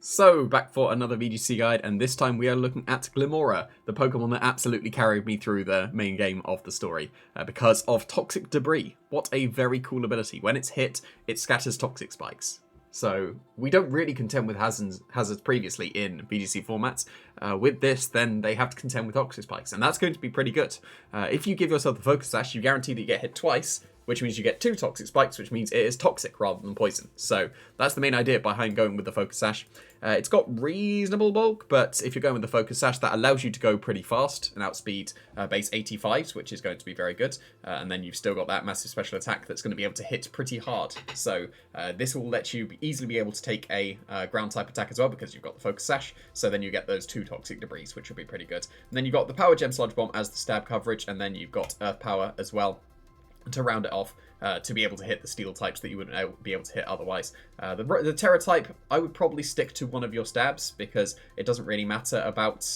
So, back for another VGC guide, and this time we are looking at Glimmora, the Pokemon that absolutely carried me through the main game of the story, because of Toxic Debris. What a very cool ability. When it's hit, it scatters toxic spikes. So, we don't really contend with hazards previously in VGC formats. With this, then they have to contend with toxic spikes, and that's going to be pretty good. If you give yourself the Focus Sash, you guarantee that you get hit twice, which means you get 2 toxic spikes, which means it is toxic rather than poison. So that's the main idea behind going with the Focus Sash. It's got reasonable bulk, but if you're going with the Focus Sash, that allows you to go pretty fast and outspeed base 85s, which is going to be very good. And then you've still got that massive special attack that's going to be able to hit pretty hard. So this will let you easily be able to take a ground type attack as well, because you've got the Focus Sash. So then you get those 2 toxic debris, which will be pretty good. And then you've got the Power Gem Sludge Bomb as the stab coverage, and then you've got Earth Power as well to round it off, to be able to hit the steel types that you wouldn't be able to hit otherwise. The Terra type, I would probably stick to one of your stabs, because it doesn't really matter about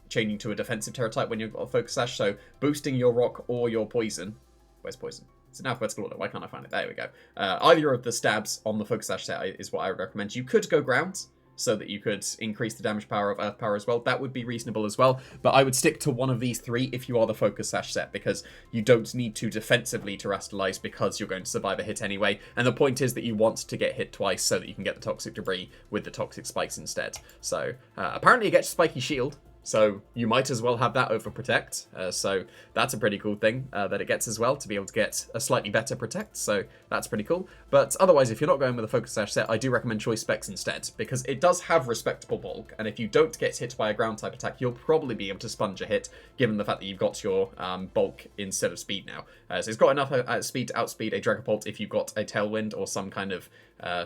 changing to a defensive Terra type when you've got a Focus Sash, so boosting your rock or your poison. Where's poison? It's in alphabetical order. Why can't I find it? There we go. Either of the stabs on the Focus Sash set is what I would recommend. You could go ground, so that you could increase the damage power of Earth Power as well. That would be reasonable as well, but I would stick to one of these 3 if you are the Focus Sash set, because you don't need to defensively terrestrialize because you're going to survive a hit anyway, and the point is that you want to get hit twice so that you can get the Toxic Debris with the Toxic Spikes instead. So, apparently it gets Spiky Shield, so you might as well have that over Protect. So that's a pretty cool thing that it gets as well, to be able to get a slightly better Protect. So that's pretty cool. But otherwise, if you're not going with a Focus Sash set, I do recommend Choice Specs instead, because it does have respectable bulk. And if you don't get hit by a ground type attack, you'll probably be able to sponge a hit, given the fact that you've got your bulk instead of speed now. So it's got enough speed to outspeed a Dragapult if you've got a Tailwind or some kind of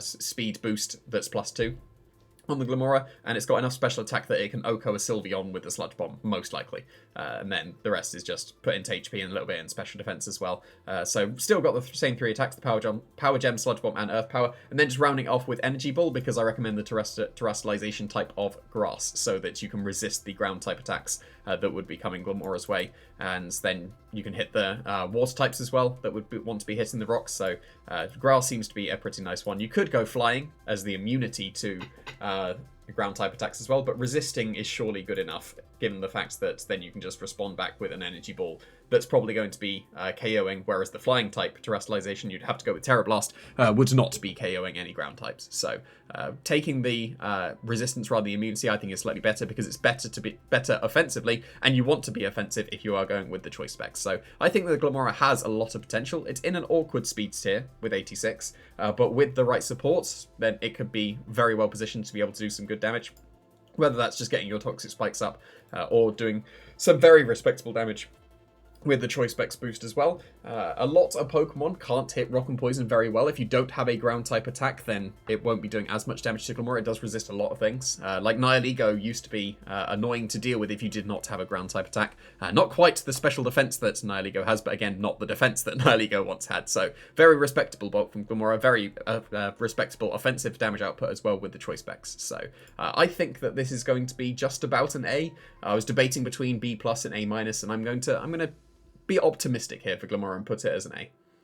speed boost that's +2. On the Glimmora, and it's got enough special attack that it can Oko a Sylveon with the Sludge Bomb, most likely. And then the rest is just put into HP and a little bit in special defense as well. So still got the same 3 attacks, the Power Gem, Sludge Bomb, and Earth Power. And then just rounding off with Energy Ball, because I recommend the terrestrialization type of Grass, so that you can resist the ground type attacks that would be coming Glimmora's way. And then you can hit the water types as well that would want to be hitting the rocks. So Grass seems to be a pretty nice one. You could go Flying as the immunity to ground type attacks as well, but resisting is surely good enough, given the fact that then you can just respond back with an Energy Ball that's probably going to be KOing, whereas the flying type terrestrialization, you'd have to go with Terra Blast, would not be KOing any ground types. So taking the resistance rather than the immunity, I think is slightly better, because it's better to be better offensively, and you want to be offensive if you are going with the choice specs. So I think that the Glimmora has a lot of potential. It's in an awkward speed tier with 86, but with the right supports, then it could be very well positioned to be able to do some good damage. Whether that's just getting your toxic spikes up, or doing some very respectable damage with the Choice Specs boost as well. A lot of Pokemon can't hit Rock and Poison very well. If you don't have a ground type attack, then it won't be doing as much damage to Glimmora. It does resist a lot of things. Like Nihilego used to be annoying to deal with if you did not have a ground type attack. Not quite the special defense that Nihilego has, but again, not the defense that Nihilego once had. So very respectable bulk from Glimmora, very respectable offensive damage output as well with the Choice Specs. So I think that this is going to be just about an A. I was debating between B+ and A-, and I'm going to be optimistic here for Glimmora and put it as an A.